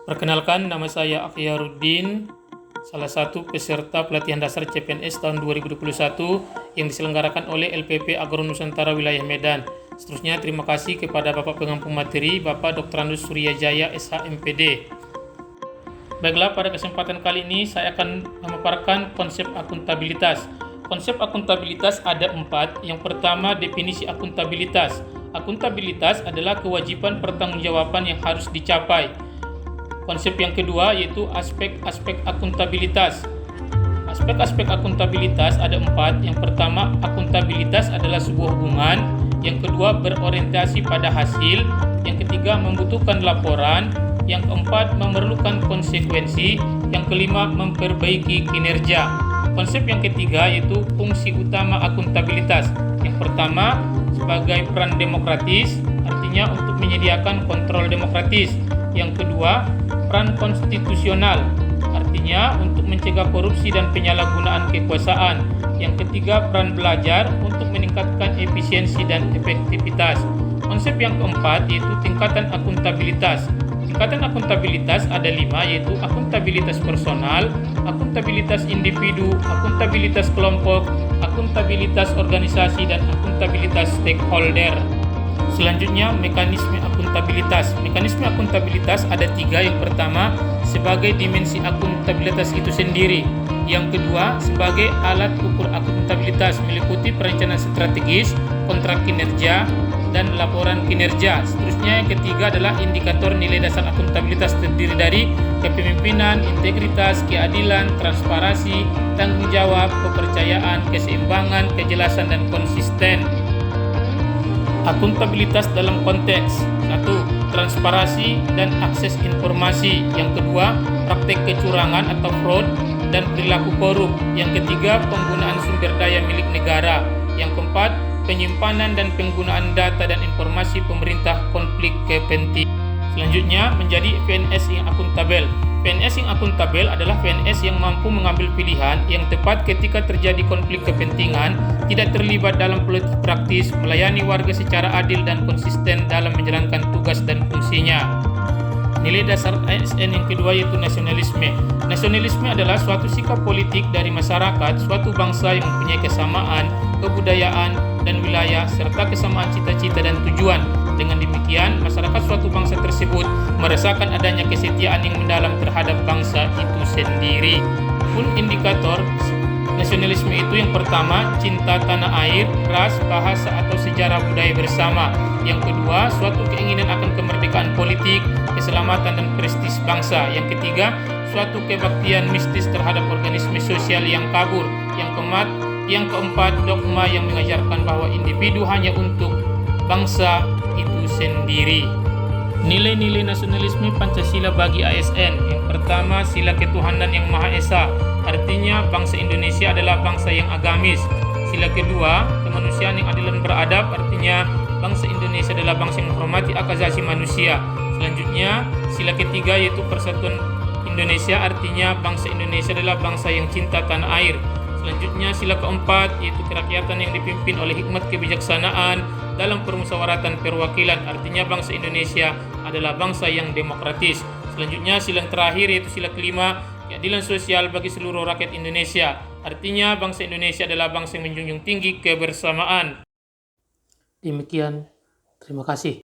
Perkenalkan, nama saya Akhyaruddin, salah satu peserta pelatihan dasar CPNS tahun 2021 yang diselenggarakan oleh LPP Agro Nusantara Wilayah Medan. Seterusnya, terima kasih kepada Bapak Pengampu Materi, Bapak Dr. Andus Suryajaya, SHMPD. Baiklah, pada kesempatan kali ini saya akan memaparkan konsep akuntabilitas. Konsep akuntabilitas ada 4. Yang pertama, definisi akuntabilitas. Akuntabilitas adalah kewajiban pertanggungjawaban yang harus dicapai. Konsep yang kedua yaitu aspek-aspek akuntabilitas. Aspek-aspek akuntabilitas ada 4. Yang pertama, akuntabilitas adalah sebuah hubungan. Yang kedua, berorientasi pada hasil. Yang ketiga, membutuhkan laporan. Yang keempat, memerlukan konsekuensi. Yang kelima, memperbaiki kinerja. Konsep yang ketiga yaitu fungsi utama akuntabilitas. Yang pertama, sebagai peran demokratis, artinya untuk menyediakan kontrol demokratis. Yang kedua, peran konstitusional, artinya untuk mencegah korupsi dan penyalahgunaan kekuasaan. Yang ketiga, peran belajar untuk meningkatkan efisiensi dan efektivitas. Konsep yang keempat yaitu tingkatan akuntabilitas. Tingkatan akuntabilitas ada 5, yaitu akuntabilitas personal, akuntabilitas individu, akuntabilitas kelompok, akuntabilitas organisasi, dan akuntabilitas stakeholder. Selanjutnya, mekanisme akuntabilitas. Mekanisme akuntabilitas ada 3. Yang pertama, sebagai dimensi akuntabilitas itu sendiri. Yang kedua, sebagai alat ukur akuntabilitas meliputi perencanaan strategis, kontrak kinerja, dan laporan kinerja. Seterusnya, yang ketiga adalah indikator nilai dasar akuntabilitas terdiri dari kepemimpinan, integritas, keadilan, transparansi, tanggung jawab, kepercayaan, keseimbangan, kejelasan, dan konsisten. Akuntabilitas dalam konteks 1. Transparansi dan akses informasi. Yang kedua, praktek kecurangan atau fraud dan perilaku korup. Yang ketiga, penggunaan sumber daya milik negara. Yang keempat, penyimpanan dan penggunaan data dan informasi pemerintah konflik kepentingan. Selanjutnya, menjadi PNS yang akuntabel. PNS yang akuntabel adalah PNS yang mampu mengambil pilihan yang tepat ketika terjadi konflik kepentingan, tidak terlibat dalam politik praktis, melayani warga secara adil dan konsisten dalam menjalankan tugas dan fungsinya. Nilai dasar ASN yang kedua yaitu nasionalisme. Nasionalisme adalah suatu sikap politik dari masyarakat suatu bangsa yang mempunyai kesamaan, kebudayaan, dan wilayah, serta kesamaan cita-cita dan tujuan. Dengan demikian, masyarakat suatu bangsa tersebut merasakan adanya kesetiaan yang mendalam terhadap bangsa itu sendiri. Pun indikator nasionalisme itu yang pertama, cinta tanah air, ras, bahasa atau sejarah budaya bersama. Yang kedua, suatu keinginan akan kemerdekaan politik, keselamatan dan prestis bangsa. Yang ketiga, suatu kebaktian mistis terhadap organisme sosial yang kabur. Yang keempat, dogma yang mengajarkan bahwa individu hanya untuk bangsa itu sendiri. Nilai-nilai nasionalisme Pancasila bagi ASN. Yang pertama, sila ketuhanan yang Maha Esa, artinya bangsa Indonesia adalah bangsa yang agamis. Sila kedua, kemanusiaan yang adil dan beradab, artinya bangsa Indonesia adalah bangsa yang menghormati hak asasi manusia. Selanjutnya, sila ketiga yaitu persatuan Indonesia, artinya bangsa Indonesia adalah bangsa yang cinta tanah air. Selanjutnya, sila keempat yaitu kerakyatan yang dipimpin oleh hikmat kebijaksanaan dalam permusyawaratan perwakilan, artinya bangsa Indonesia adalah bangsa yang demokratis. Selanjutnya, sila yang terakhir yaitu sila kelima, keadilan sosial bagi seluruh rakyat Indonesia, artinya bangsa Indonesia adalah bangsa yang menjunjung tinggi kebersamaan. Demikian, terima kasih.